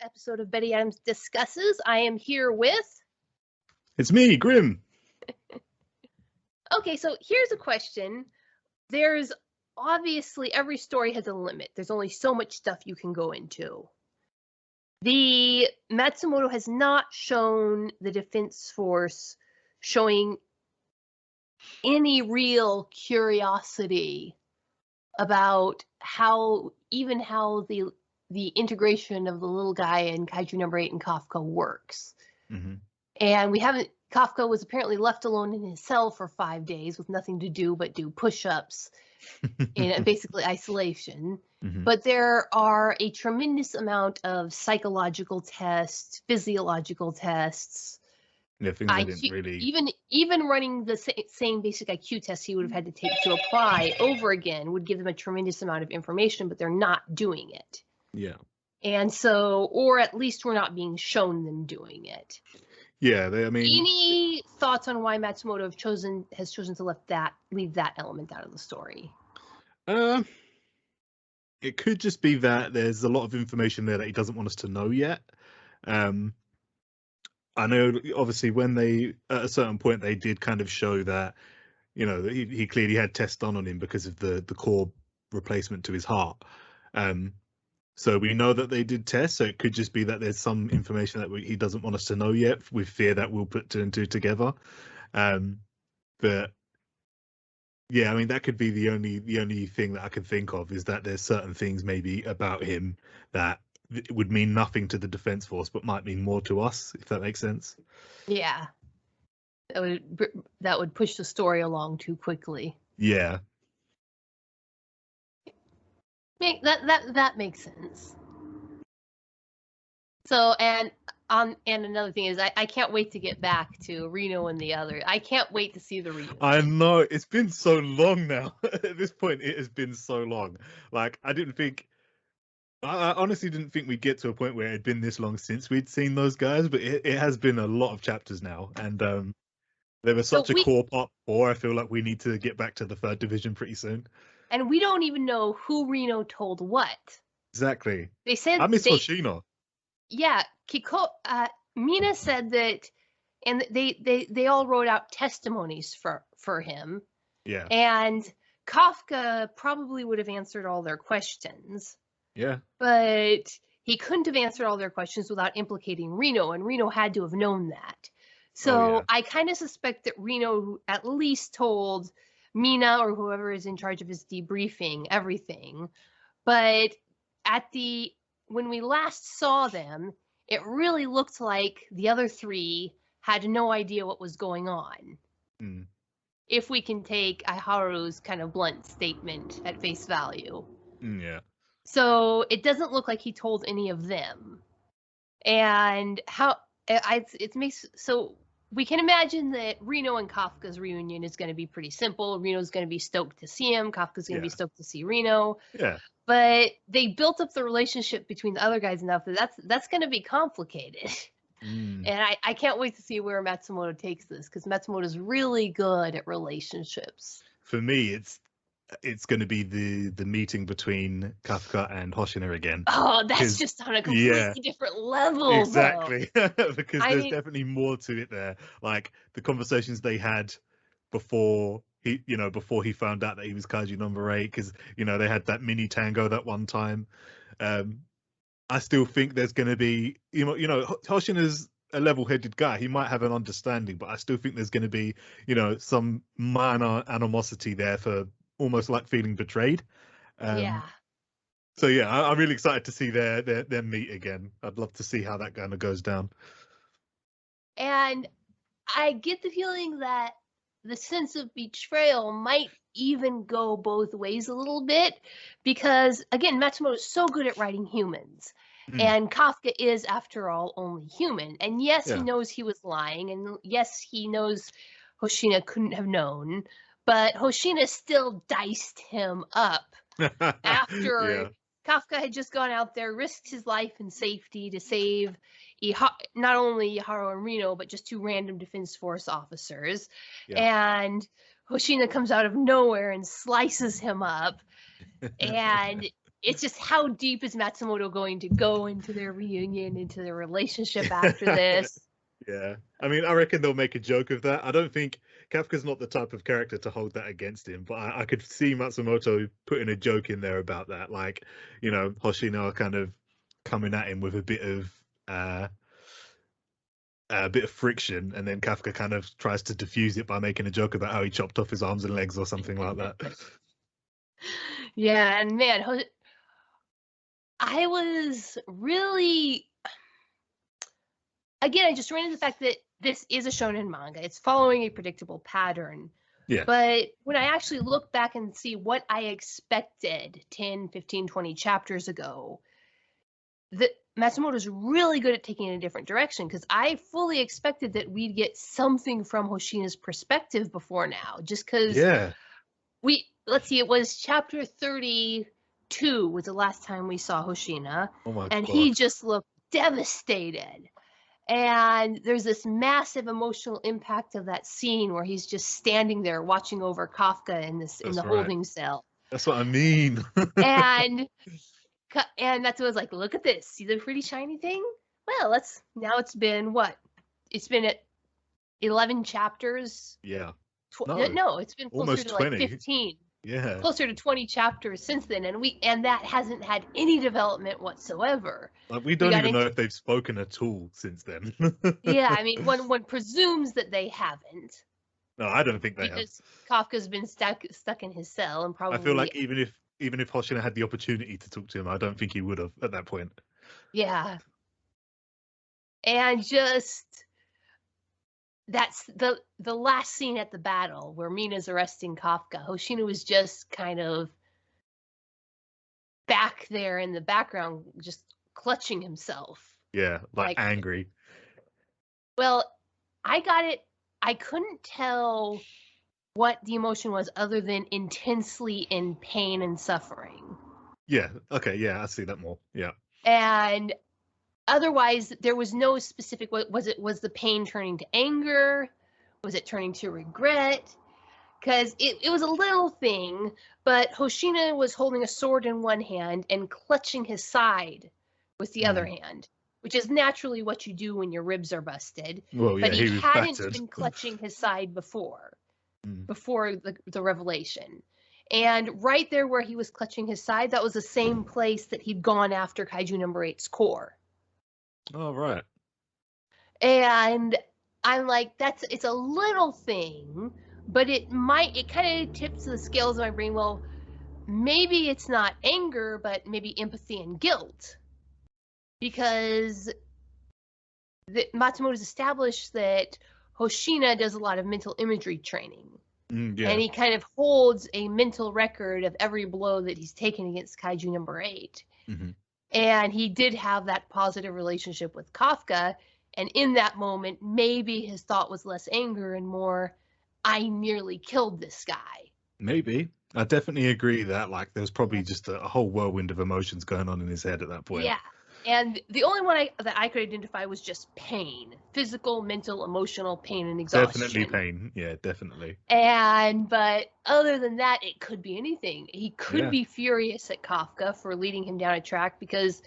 episode of Betty Adams Discusses. I am here with... It's me, Grim. Okay, so here's a question. There's obviously, every story has a limit. There's only so much stuff you can go into. The Matsumoto has not shown the Defense Force showing any real curiosity about how the integration of the little guy in Kaiju number 8 and Kafka works. Mm-hmm. And Kafka was apparently left alone in his cell for 5 days with nothing to do but do push-ups in basically isolation. Mm-hmm. But there are a tremendous amount of psychological tests, physiological tests. Yeah, things I didn't really... Even running the same basic IQ test he would have had to take to apply over again would give them a tremendous amount of information, but they're not doing it. Yeah. And so, or at least we're not being shown them doing it. Yeah, Any thoughts on why Matsumoto has chosen to leave that element out of the story? It could just be that there's a lot of information there that he doesn't want us to know yet. I know, obviously, when at a certain point, they did kind of show that, that he clearly had tests done on him because of the core replacement to his heart. So we know that they did tests, so it could just be that there's some information that he doesn't want us to know yet, with fear that we'll put two and two together. But yeah, that could be the only thing that I can think of, is that there's certain things maybe about him that it would mean nothing to the Defense Force, but might mean more to us, if that makes sense. Yeah, that would push the story along too quickly. Yeah. That makes sense. So, and another thing is, I can't wait to get back to Reno and the other. I can't wait to see the reunion. I know, it's been so long now. At this point, it has been so long. Like, I honestly didn't think we'd get to a point where it had been this long since we'd seen those guys, but it has been a lot of chapters now, and they were such a core part 4. I feel like we need to get back to the 3rd division pretty soon. And we don't even know who Reno told what. Exactly. They said I miss Hoshino. Yeah, Mina said that, and they all wrote out testimonies for him. Yeah. And Kafka probably would have answered all their questions. Yeah. But he couldn't have answered all their questions without implicating Reno, and Reno had to have known that. So I kind of suspect that Reno at least told Mina or whoever is in charge of his debriefing everything. But when we last saw them, it really looked like the other 3 had no idea what was going on. Mm. If we can take Aiharu's kind of blunt statement at face value. Yeah. So it doesn't look like he told any of them. And so we can imagine that Reno and Kafka's reunion is going to be pretty simple. Reno's going to be stoked to see him. Kafka's going to be stoked to see Reno. Yeah. But they built up the relationship between the other guys enough that that's going to be complicated. Mm. And I can't wait to see where Matsumoto takes this, because Matsumoto's really good at relationships. For me, it's going to be the meeting between Kafka and Hoshino again. Oh, that's just on a completely different level. Exactly. Because there's definitely more to it there. Like the conversations they had before he found out that he was Kaiju number 8, because they had that mini tango that one time. I still think there's going to be Hoshino's a level-headed guy. He might have an understanding, but I still think there's going to be some minor animosity there, for almost like feeling betrayed. Yeah. So yeah, I'm really excited to see them meet again. I'd love to see how that kind of goes down. And I get the feeling that the sense of betrayal might even go both ways a little bit, because again, Matsumoto is so good at writing humans. And Kafka is, after all, only human. And yes, he knows he was lying, and yes, he knows Hoshina couldn't have known, but Hoshina still diced him up after Kafka had just gone out there, risked his life and safety to save not only Iharu and Reno, but just 2 random Defense Force officers. Yeah. And Hoshina comes out of nowhere and slices him up. And it's just how deep is Matsumoto going to go into their reunion, into their relationship after this? Yeah. I mean, I reckon they'll make a joke of that. I don't think Kafka's not the type of character to hold that against him, but I could see Matsumoto putting a joke in there about that. Like, you know, Hoshino kind of coming at him with a bit of friction, and then Kafka kind of tries to diffuse it by making a joke about how he chopped off his arms and legs or something like that. Yeah, and man, I was really, again, I just ran into the fact that this is a shonen manga. It's following a predictable pattern. Yeah. But when I actually look back and see what I expected 10, 15, 20 chapters ago, Matsumoto's really good at taking it in a different direction, because I fully expected that we'd get something from Hoshina's perspective before now, just because let's see, it was chapter 32 was the last time we saw Hoshina, and he just looked devastated. And there's this massive emotional impact of that scene where he's just standing there watching over Kafka in the holding cell. That's what I mean. and that's what I was like, look at this. See the pretty shiny thing? Well, it's been what? It's been at 11 chapters. Yeah. No, it's been closer to 20. like 15. Yeah. Closer to 20 chapters since then, and that hasn't had any development whatsoever. Like, we don't even know if they've spoken at all since then. Yeah, I mean, one presumes that they haven't. No, I don't think they have. Because Kafka's been stuck in his cell, and probably. I feel like even if Hoshina had the opportunity to talk to him, I don't think he would have at that point. Yeah. And just that's the last scene at the battle where Mina's arresting Kafka. Hoshina was just kind of back there in the background, just clutching himself. Yeah, like angry. Well, I got it. I couldn't tell what the emotion was other than intensely in pain and suffering. Yeah. Okay. Yeah, I see that more. Yeah. And otherwise, there was no specific. Was the pain turning to anger? Was it turning to regret? Because it was a little thing, but Hoshina was holding a sword in one hand and clutching his side with the other hand, which is naturally what you do when your ribs are busted. Well, yeah, but he hadn't battered. been clutching his side before the revelation. And right there where he was clutching his side, that was the same place that he'd gone after Kaiju number 8's core. Oh, right. And I'm like, it's a little thing, but it kind of tips the scales of my brain. Well, maybe it's not anger, but maybe empathy and guilt. Because Matsumoto's established that Hoshina does a lot of mental imagery training. Yeah. And he kind of holds a mental record of every blow that he's taken against Kaiju number 8. Mm-hmm. And he did have that positive relationship with Kafka. And in that moment, maybe his thought was less anger and more, I nearly killed this guy. Maybe. I definitely agree that there's probably just a whole whirlwind of emotions going on in his head at that point. Yeah. And the only one that I could identify was just pain. Physical, mental, emotional pain and exhaustion. Definitely pain. Yeah, definitely. But other than that, it could be anything. He could be furious at Kafka for leading him down a track, because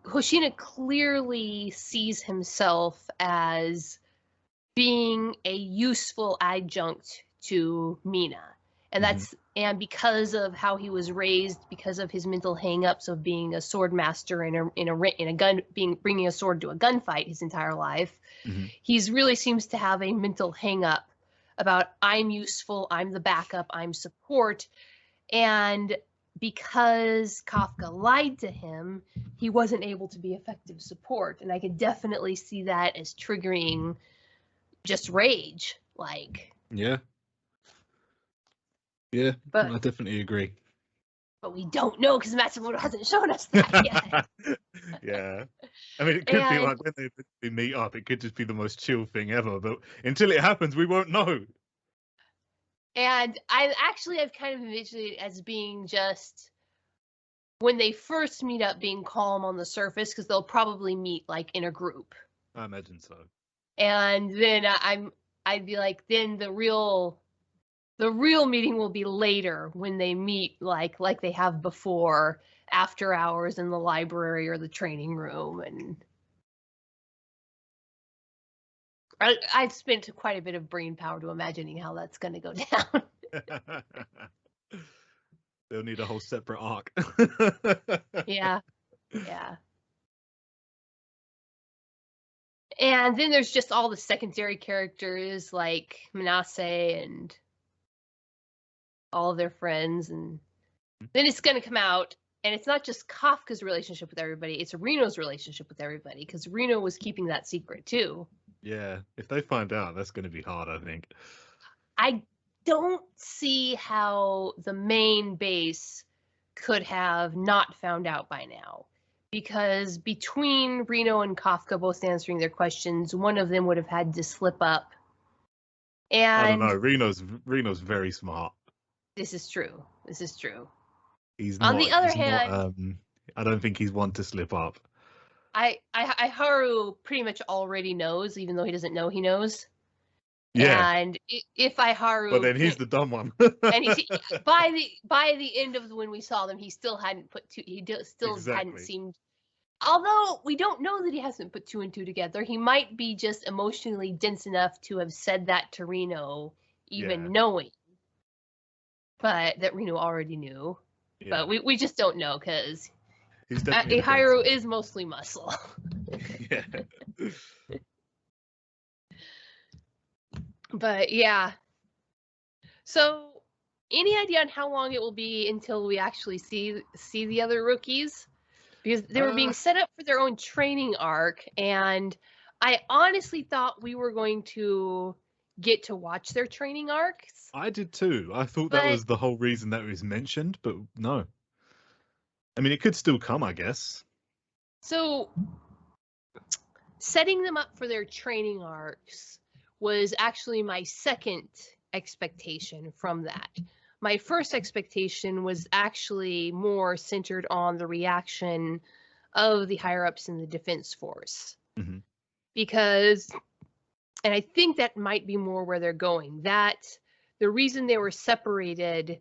Hoshina clearly sees himself as being a useful adjunct to Mina. And that's and because of how he was raised, because of his mental hang-ups of being a sword master in a gun, bringing a sword to a gunfight his entire life, he's really seems to have a mental hang-up about, I'm useful, I'm the backup, I'm support. And because Kafka lied to him, he wasn't able to be effective support. And I could definitely see that as triggering just rage. Yeah. Yeah, but I definitely agree. But we don't know because Matsumoto hasn't shown us that yet. Yeah. I mean, it could be like when they meet up, it could just be the most chill thing ever. But until it happens, we won't know. And I've kind of envisioned it as being just when they first meet up, being calm on the surface, because they'll probably meet in a group. I imagine so. And then I'd be like, then the real The real meeting will be later when they meet like they have before, after hours in the library or the training room. And I've spent quite a bit of brain power to imagining how that's going to go down. They'll need a whole separate arc. Yeah. Yeah. And then there's just all the secondary characters like Manasseh and all of their friends. And then it's going to come out, and it's not just Kafka's relationship with everybody, it's Reno's relationship with everybody, because Reno was keeping that secret too. Yeah, if they find out, that's going to be hard, I think. I don't see how the main base could have not found out by now, because between Reno and Kafka both answering their questions, one of them would have had to slip up. And I don't know. Reno's very smart. This is true. This is true. He's On not. the other He's hand, not, I don't think he's one to slip up. Haru pretty much already knows, even though he doesn't know he knows. Yeah. And if Haru, But then he's the dumb one. And he's, by the end of when we saw them, he still hadn't put two. Still hadn't seemed. Although we don't know that he hasn't put 2 and 2 together, he might be just emotionally dense enough to have said that to Reno, even knowing. But that Reno already knew. Yeah. But we just don't know, because Haru is mostly muscle. Yeah. But yeah. So, any idea on how long it will be until we actually see the other rookies? Because they were being set up for their own training arc, and I honestly thought we were going to get to watch their training arcs. I did too. I thought that was the whole reason that was mentioned, but no. I mean, it could still come, I guess. So, setting them up for their training arcs was actually my second expectation from that. My first expectation was actually more centered on the reaction of the higher-ups in the Defense Force. Mm-hmm. Because, and I think that might be more where they're going, that the reason they were separated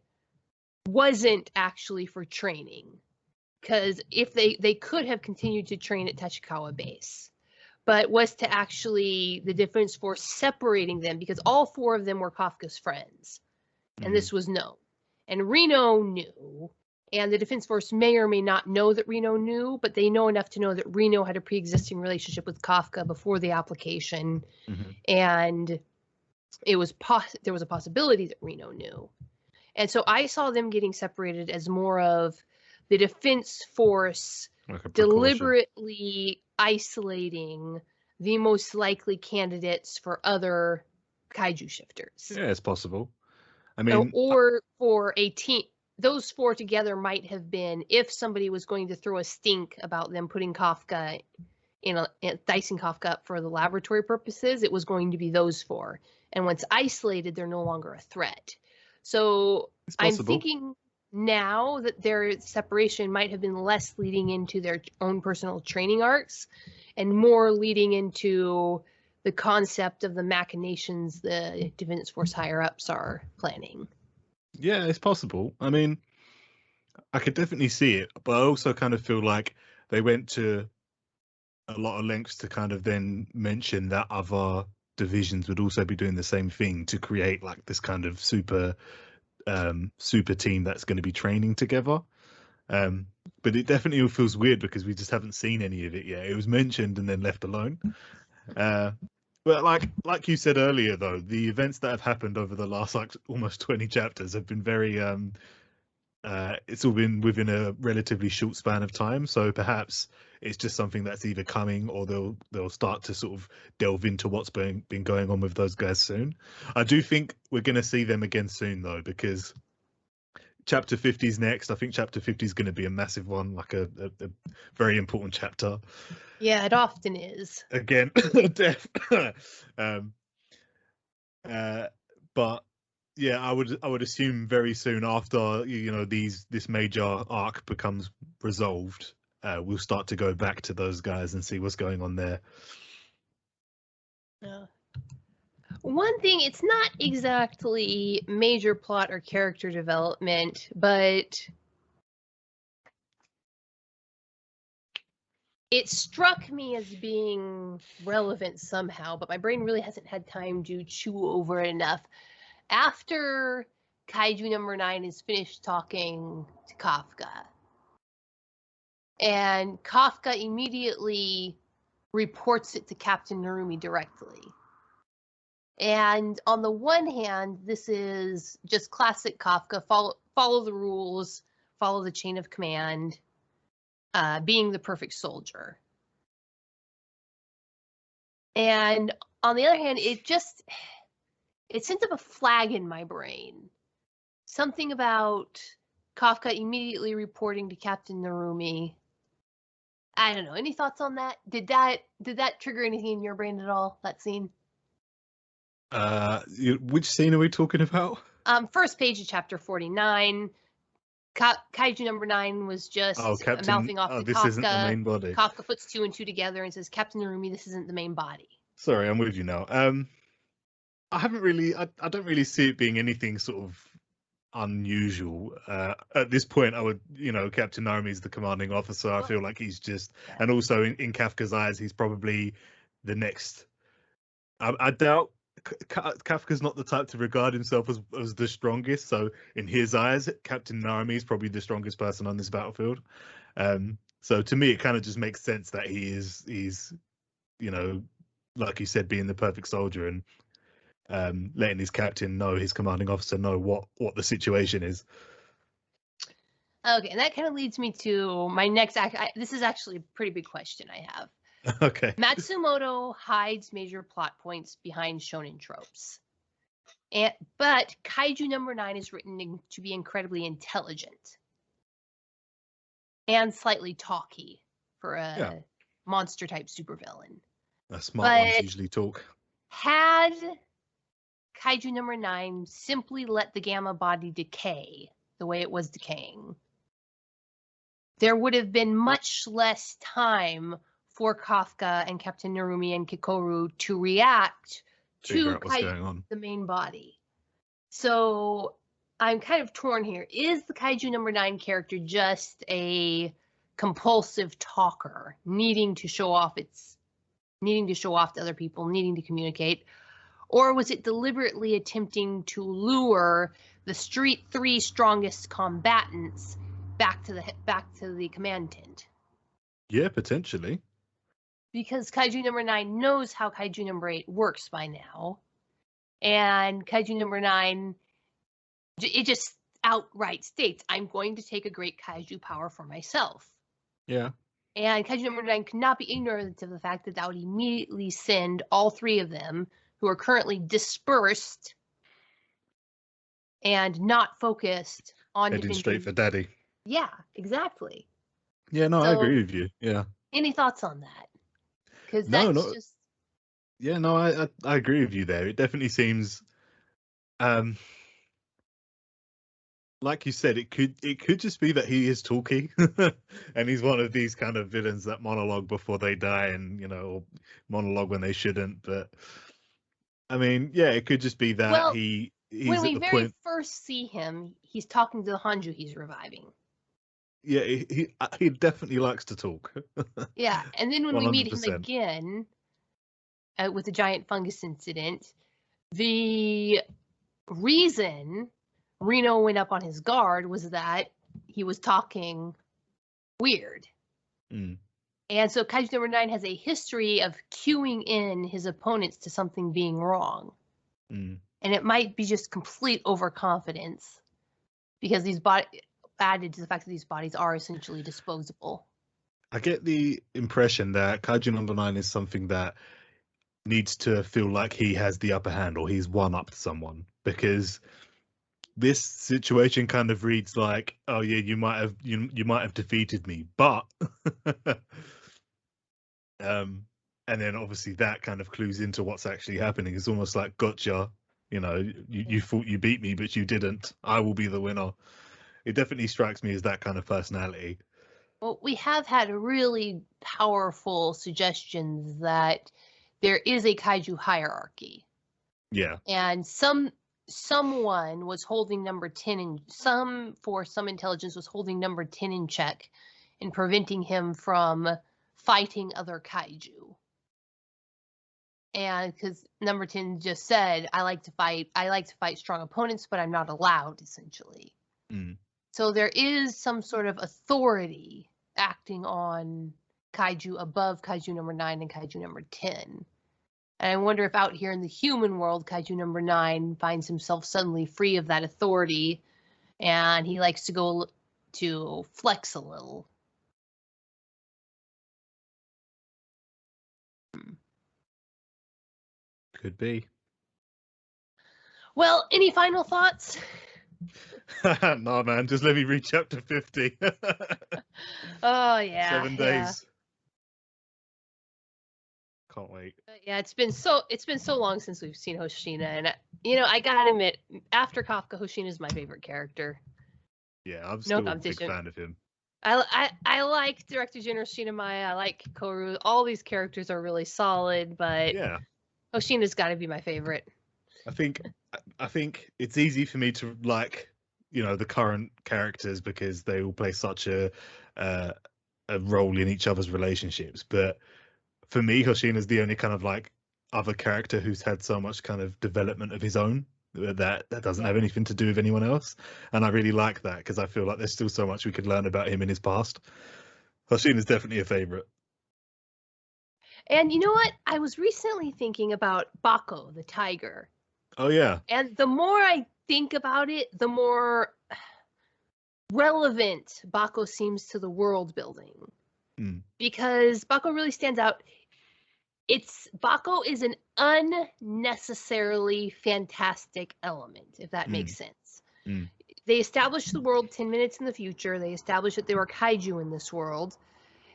wasn't actually for training. Because if they could have continued to train at Tachikawa Base, but was to actually the Defense Force separating them, because all 4 of them were Kafka's friends. And this was known. And Reno knew. And the Defense Force may or may not know that Reno knew, but they know enough to know that Reno had a pre-existing relationship with Kafka before the application. Mm-hmm. And it was there was a possibility that Reno knew. And so I saw them getting separated as more of the Defense Force deliberately isolating the most likely candidates for other kaiju shifters. Yeah, it's possible. I mean, or for a team, those 4 together might have been, if somebody was going to throw a stink about them putting Kafka dicing Kafka up for the laboratory purposes, it was going to be those 4. And once isolated, they're no longer a threat. So I'm thinking now that their separation might have been less leading into their own personal training arcs and more leading into the concept of the machinations the Defense Force higher-ups are planning. Yeah, it's possible. I mean, I could definitely see it, but I also kind of feel like they went to a lot of lengths to kind of then mention that other divisions would also be doing the same thing to create like this kind of super team that's going to be training together. But it definitely feels weird because we just haven't seen any of it yet. It was mentioned and then left alone. But like you said earlier, though, the events that have happened over the last like almost 20 chapters have been very it's all been within a relatively short span of time. So perhaps it's just something that's either coming or they'll start to sort of delve into what's been going on with those guys soon. I do think we're going to see them again soon, though, because chapter 50 is next. I think chapter 50 is going to be a massive one, like a very important chapter. Yeah, it often is. Again, death. But yeah, I would assume very soon after this major arc becomes resolved, we'll start to go back to those guys and see what's going on there. Yeah. One thing, it's not exactly major plot or character development, but it struck me as being relevant somehow, but my brain really hasn't had time to chew over it enough. After Kaiju number 9 is finished talking to Kafka, and Kafka immediately reports it to Captain Narumi directly. And on the one hand, this is just classic Kafka, follow the rules, follow the chain of command, being the perfect soldier. And on the other hand, it sent up a flag in my brain. Something about Kafka immediately reporting to Captain Narumi. I don't know. Any thoughts on that? Did that trigger anything in your brain at all, that scene? Which scene are we talking about? First page of chapter 49. Kaiju number 9 was just mouthing off to this Kafka. Isn't the main body. Kafka puts 2 and 2 together and says, Captain Narumi, this isn't the main body. Sorry, I'm with you now. I don't really see it being anything sort of unusual. At this point, I would, Captain Narumi is the commanding officer. I feel like he's just, and also in Kafka's eyes, he's probably the next. I doubt Kafka's not the type to regard himself as the strongest. So in his eyes, Captain Narumi is probably the strongest person on this battlefield. So to me, it kind of just makes sense that he's, like you said, being the perfect soldier and letting his captain know, his commanding officer know what the situation is. Okay, and that kind of leads me to my next this is actually a pretty big question I have. Okay. Matsumoto hides major plot points behind shonen tropes. But Kaiju number 9 is written to be incredibly intelligent and slightly talky for a monster-type supervillain. Smart ones usually talk. Had Kaiju number 9 simply let the gamma body decay the way it was decaying, there would have been much less time for Kafka and Captain Narumi and Kikoru to react to Kaiju, the main body. So I'm kind of torn here. Is the Kaiju number 9 character just a compulsive talker, needing to show off to other people, needing to communicate? Or was it deliberately attempting to lure the Street 3 strongest combatants back to the command tent? Yeah, potentially. Because Kaiju number 9 knows how Kaiju number 8 works by now. And Kaiju number 9, it just outright states, I'm going to take a great Kaiju power for myself. Yeah. And Kaiju number 9 could not be ignorant of the fact that would immediately send all 3 of them, who are currently dispersed and not focused on heading straight for daddy. Yeah, exactly. Yeah, no, I agree with you. Yeah. Any thoughts on that? Because that's just. Yeah, no, I agree with you there. It definitely seems, like you said, it could just be that he is talky, and he's one of these kind of villains that monologue before they die, and or monologue when they shouldn't. But I mean, yeah, it could just be that he's when we at the very point... first see him, he's talking to the Hanju he's reviving. Yeah, he definitely likes to talk. Yeah, and then when 100%. We meet him again with the giant fungus incident, the reason Reno went up on his guard was that he was talking weird. Mm. And so Kaiju number 9 has a history of cueing in his opponents to something being wrong. Mm. And it might be just complete overconfidence because added to the fact that these bodies are essentially disposable. I get the impression that Kaiju number 9 is something that needs to feel like he has the upper hand or he's one-upped someone, because this situation kind of reads like, oh yeah, you might have defeated me, but and then obviously that kind of clues into what's actually happening. It's almost like, gotcha, you thought you beat me, but you didn't. I will be the winner. It definitely strikes me as that kind of personality. Well, we have had really powerful suggestions that there is a Kaiju hierarchy. Yeah. And someone was holding number 10 and some intelligence was holding number 10 in check and preventing him from fighting other kaiju. And because number 10 just said, I like to fight strong opponents, but I'm not allowed, essentially. Mm. So there is some sort of authority acting on kaiju above kaiju number 9 and kaiju number 10. And I wonder if out here in the human world, kaiju number 9 finds himself suddenly free of that authority, and he likes to go to flex a little. Could be. Well, any final thoughts? No, man, just let me reach up to 50. Oh yeah, 7 days. Can't wait. Yeah, it's been so long since we've seen Hoshina, and I gotta admit, after Kafka, Hoshina is my favorite character. Yeah, I'm still a big fan of him. I like Director General Shinomaya. I like Koru. All these characters are really solid, but yeah, Hoshina's got to be my favorite. I think it's easy for me to like, the current characters because they all play such a role in each other's relationships. But for me, Hoshina's the only kind of like other character who's had so much kind of development of his own that doesn't have anything to do with anyone else, and I really like that because I feel like there's still so much we could learn about him in his past. Hoshina's definitely a favorite. And you know what? I was recently thinking about Bako, the tiger. Oh yeah. And the more I think about it, the more relevant Bako seems to the world building. Because Bako really stands out. Bako is an unnecessarily fantastic element, if that makes sense. They established the world 10 minutes in the future. They established that there were kaiju in this world.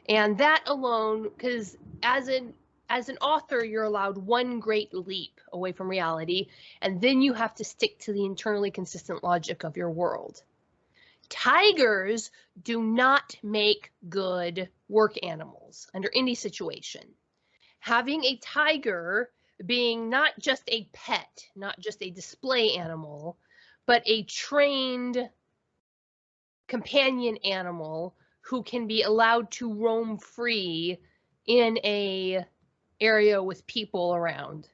And that alone, because as an author, you're allowed one great leap away from reality, and then you have to stick to the internally consistent logic of your world. Tigers do not make good work animals under any situation. Having a tiger being not just a pet, not just a display animal, but a trained companion animal who can be allowed to roam free in a area with people around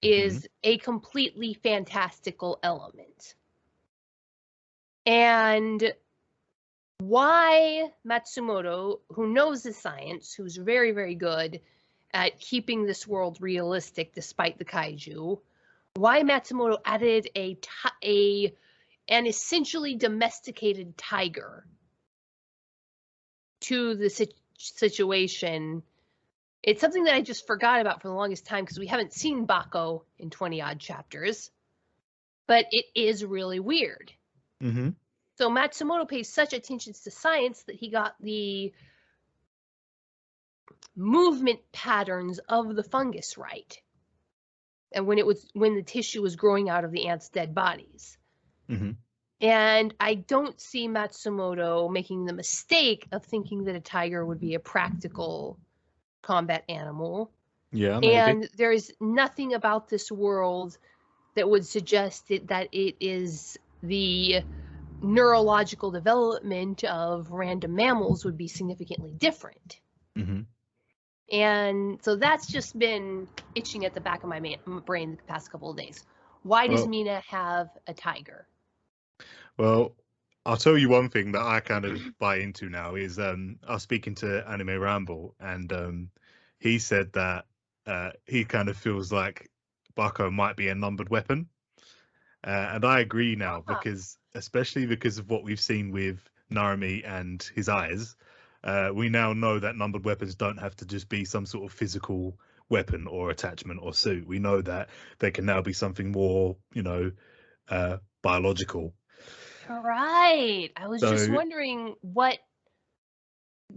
is a completely fantastical element. And why Matsumoto, who knows the science, who's very, very good at keeping this world realistic despite the kaiju, why Matsumoto added an essentially domesticated tiger to the situation. It's something that I just forgot about for the longest time because we haven't seen Bako in 20 odd chapters, but it is really weird. So Matsumoto pays such attention to science that he got the movement patterns of the fungus right, and when the tissue was growing out of the ants' dead bodies. And I don't see Matsumoto making the mistake of thinking that a tiger would be a practical combat animal. Yeah, maybe. And there is nothing about this world that would suggest that it is the neurological development of random mammals would be significantly different. And so that's just been itching at the back of my brain the past couple of days. Why does Mina have a tiger? Well, I'll tell you one thing that I kind of buy into now is I was speaking to Anime Ramble, and he said that he kind of feels like Bako might be a numbered weapon. And I agree now, especially because of what we've seen with Narumi and his eyes. We now know that numbered weapons don't have to just be some sort of physical weapon or attachment or suit. We know that they can now be something more, biological. Right. I was just wondering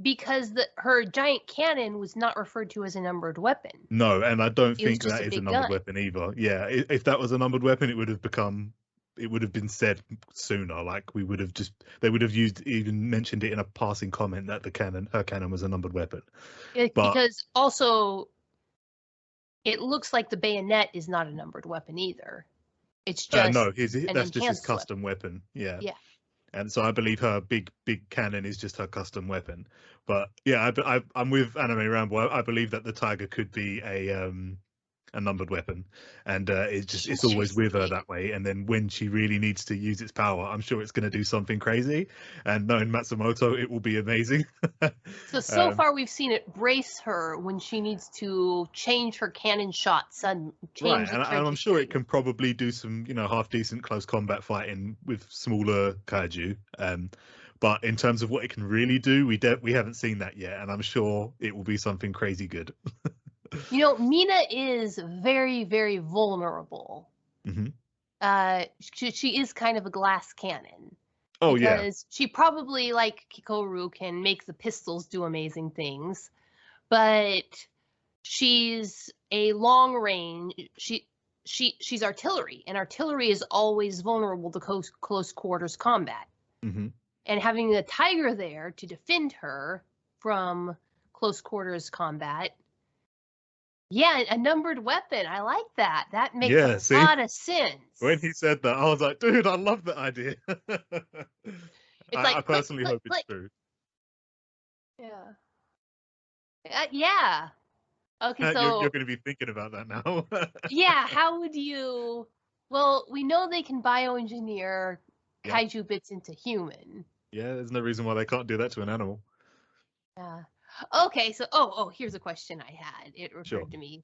because her giant cannon was not referred to as a numbered weapon. No, and I don't think that is a numbered weapon either. Yeah, if that was a numbered weapon, it would have been said sooner. Like they would have even mentioned it in a passing comment that her cannon was a numbered weapon. Because also it looks like the bayonet is not a numbered weapon either. It's just No, an that's just his enhanced custom weapon. Yeah. Yeah. And so I believe her big cannon is just her custom weapon. But yeah, I'm with Anime Rambo. I believe that the tiger could be a numbered weapon, and it's always with her that way. And then when she really needs to use its power, I'm sure it's going to do something crazy. And knowing Matsumoto, it will be amazing. So far we've seen it brace her when she needs to change her cannon shots and change right, and I'm sure it can probably do some half decent close combat fighting with smaller kaiju. But in terms of what it can really do, we haven't seen that yet, and I'm sure it will be something crazy good. Mina is very, very vulnerable. Mm-hmm. She is kind of a glass cannon. Oh, because she probably, like Kikoru, can make the pistols do amazing things, but she's a long range. She's artillery, and artillery is always vulnerable to close quarters combat. Mm-hmm. And having a tiger there to defend her from close quarters combat. Yeah, a numbered weapon. I like that. That makes a lot of sense. When he said that, I was like, dude, I love that idea. I personally hope it's true. Yeah. Yeah. Okay, so you're going to be thinking about that now. Yeah, how would you? Well, we know they can bioengineer kaiju bits into human. Yeah, there's no reason why they can't do that to an animal. Yeah. Okay, so here's a question I had. It occurred to me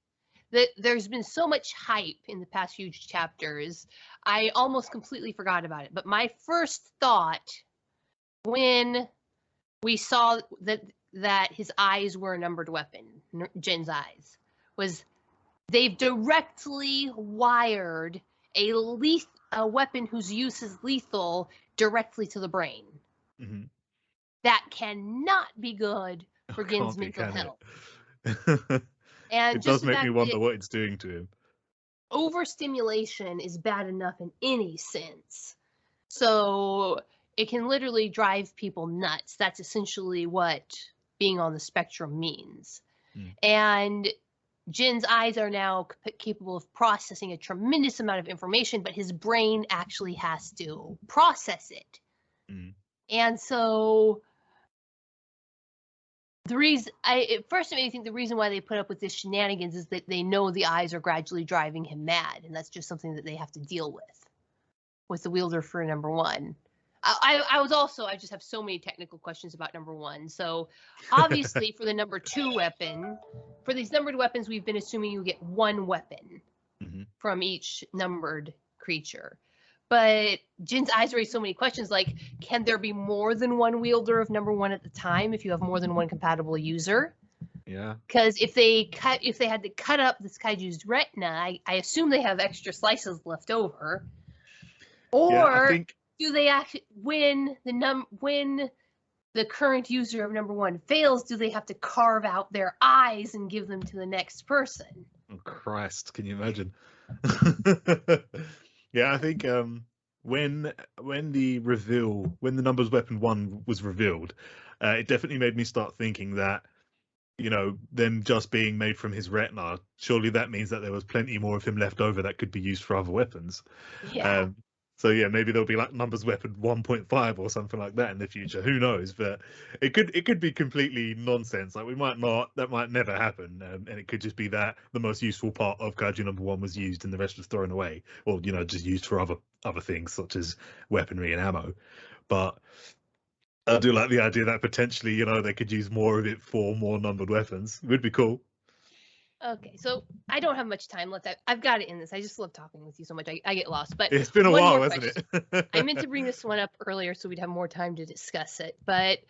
that there's been so much hype in the past few chapters, I almost completely forgot about it. But my first thought when we saw that his eyes were a numbered weapon, Jin's eyes, was they've directly wired a weapon whose use is lethal directly to the brain. Mm-hmm. That cannot be good for Gin's mental health. And it does make me wonder what it's doing to him. Overstimulation is bad enough in any sense. So it can literally drive people nuts. That's essentially what being on the spectrum means. Mm. And Jin's eyes are now capable of processing a tremendous amount of information, but his brain actually has to process it. Mm. And so the reason first of all, I think the reason why they put up with this shenanigans is that they know the eyes are gradually driving him mad, and that's just something that they have to deal with the wielder for number one. I just have so many technical questions about number one. So obviously for the number two weapon, for these numbered weapons, we've been assuming you get one weapon from each numbered creature. But Jin's eyes raise so many questions, like, can there be more than one wielder of number one at the time if you have more than one compatible user? Yeah. Because if they had to cut up this kaiju's retina, I assume they have extra slices left over. Or do they actually, when the current user of number one fails, do they have to carve out their eyes and give them to the next person? Oh, Christ, can you imagine? Yeah, I think when the numbers weapon one was revealed, it definitely made me start thinking that, them just being made from his retina, surely that means that there was plenty more of him left over that could be used for other weapons. Yeah. So yeah, maybe there'll be like numbers weapon 1.5 or something like that in the future. Who knows? But it could be completely nonsense. Like that might never happen, and it could just be that the most useful part of Kaiju number one was used and the rest was thrown away, or just used for other things such as weaponry and ammo. But I do like the idea that potentially they could use more of it for more numbered weapons. It would be cool. Okay, so I don't have much time left. I've got it in this. I just love talking with you so much. I get lost. But it's been a while, hasn't it? I meant to bring this one up earlier so we'd have more time to discuss it. But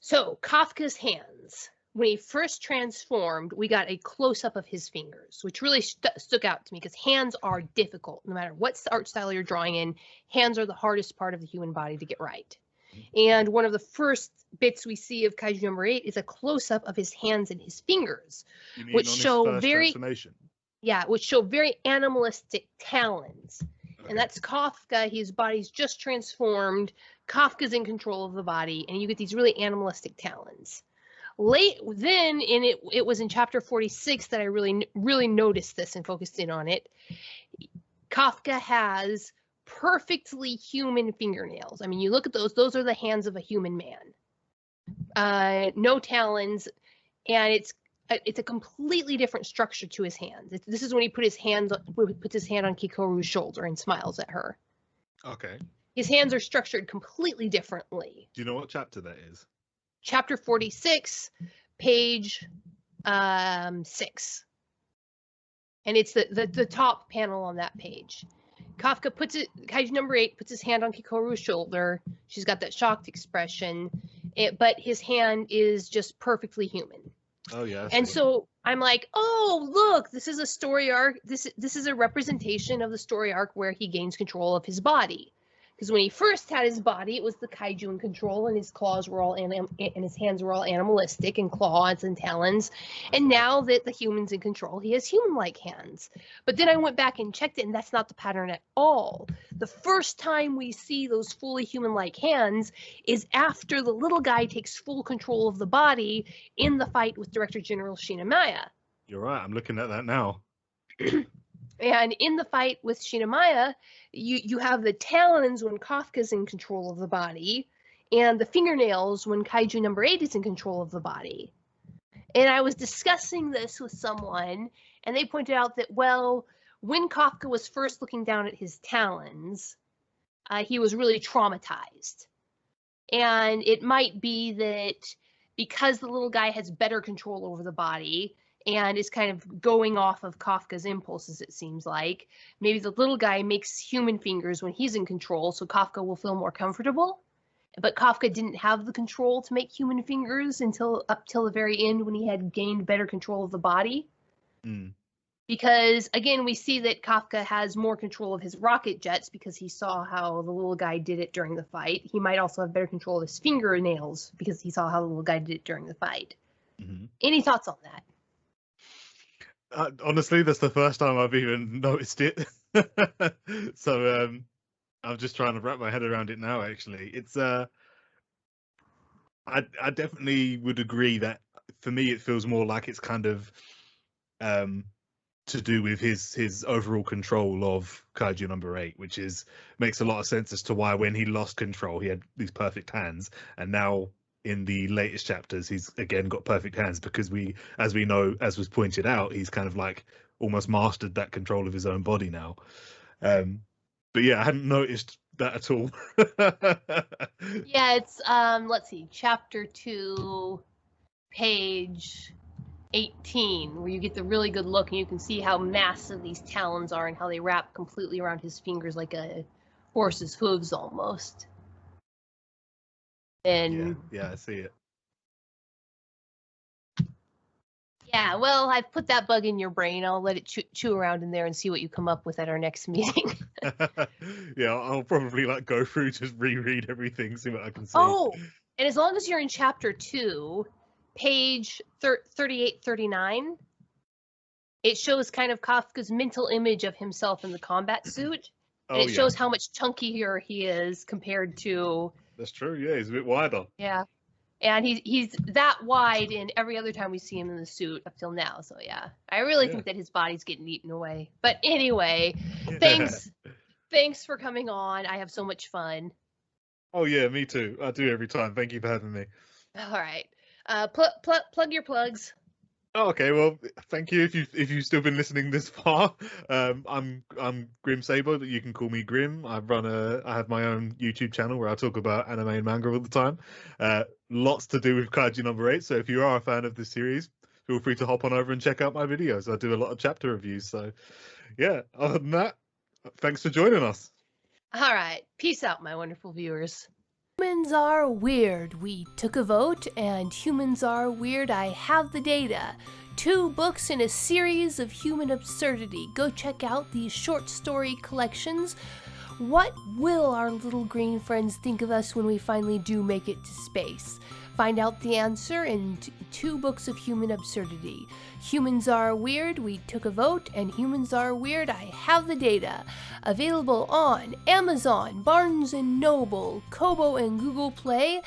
so Kafka's hands. When he first transformed, we got a close-up of his fingers, which really stuck out to me because hands are difficult. No matter what art style you're drawing in, hands are the hardest part of the human body to get right. And one of the first bits we see of Kaiju number 8 is a close-up of his hands and his fingers, which show very animalistic talons. Okay. And that's Kafka. His body's just transformed. Kafka's in control of the body, and you get these really animalistic talons. Then it was in chapter 46 that I really noticed this and focused in on it. Kafka has perfectly human fingernails. I mean, you look at those are the hands of a human man. No talons, and it's a completely different structure to his hands. This is when he puts his hand on Kikoru's shoulder and smiles at her. Okay. His hands are structured completely differently. Do you know what chapter that is? Chapter 46, page 6. And it's the top panel on that page. Kafka Kaiju number 8 puts his hand on Kikoru's shoulder. She's got that shocked expression, but his hand is just perfectly human. Oh yeah. And so I'm like, oh look, this is a story arc. This is a representation of the story arc where he gains control of his body. Because when he first had his body, it was the kaiju in control, and his claws were all and his hands were all animalistic and claws and talons. And now that the human's in control, he has human-like hands. But then I went back and checked it, and that's not the pattern at all. The first time we see those fully human-like hands is after the little guy takes full control of the body in the fight with Director General Shinamaya. You're right. I'm looking at that now. And in the fight with Shinamaya, you have the talons when Kafka's in control of the body, and the fingernails when Kaiju number 8 is in control of the body. And I was discussing this with someone, and they pointed out that, well, when Kafka was first looking down at his talons, he was really traumatized. And it might be that because the little guy has better control over the body, and is kind of going off of Kafka's impulses, it seems like. Maybe the little guy makes human fingers when he's in control, so Kafka will feel more comfortable. But Kafka didn't have the control to make human fingers up till the very end when he had gained better control of the body. Mm. Because, again, we see that Kafka has more control of his rocket jets because he saw how the little guy did it during the fight. He might also have better control of his fingernails because he saw how the little guy did it during the fight. Mm-hmm. Any thoughts on that? Honestly, that's the first time I've even noticed it. So I'm just trying to wrap my head around it now. Actually, it's I definitely would agree that for me it feels more like it's kind of to do with his overall control of Kaiju number 8, which makes a lot of sense as to why when he lost control he had these perfect hands, and now in the latest chapters he's again got perfect hands because as we know, as was pointed out, he's kind of like almost mastered that control of his own body now. But yeah, I hadn't noticed that at all. Yeah, it's let's see, chapter 2, page 18, where you get the really good look and you can see how massive these talons are and how they wrap completely around his fingers like a horse's hooves almost. And yeah, I see it. Yeah, well, I've put that bug in your brain. I'll let it chew around in there and see what you come up with at our next meeting. Yeah, I'll probably go through, just reread everything, see what I can see. Oh, and as long as you're in chapter 2, page 38, 39, it shows kind of Kafka's mental image of himself in the combat suit. And it shows how much chunkier he is compared to... That's true, yeah, he's a bit wider. Yeah. And he's that wide in every other time we see him in the suit up till now. So yeah, I really think that his body's getting eaten away. But anyway, thanks for coming on. I have so much fun. Oh yeah, me too. I do every time. Thank you for having me. All right. Plug your plugs. Oh, okay, well, thank you if you've still been listening this far. I'm Grimsabr, but you can call me Grim. I have my own YouTube channel where I talk about anime and manga all the time. Lots to do with Kaiju number 8. So if you are a fan of this series, feel free to hop on over and check out my videos. I do a lot of chapter reviews. So yeah, other than that, thanks for joining us. All right, peace out, my wonderful viewers. Humans are weird. We took a vote, and humans are weird. I have the data. 2 books in a series of human absurdity. Go check out these short story collections. What will our little green friends think of us when we finally do make it to space? Find out the answer in 2 books of human absurdity. Humans are weird, we took a vote, and humans are weird, I have the data. Available on Amazon, Barnes & Noble, Kobo, and Google Play.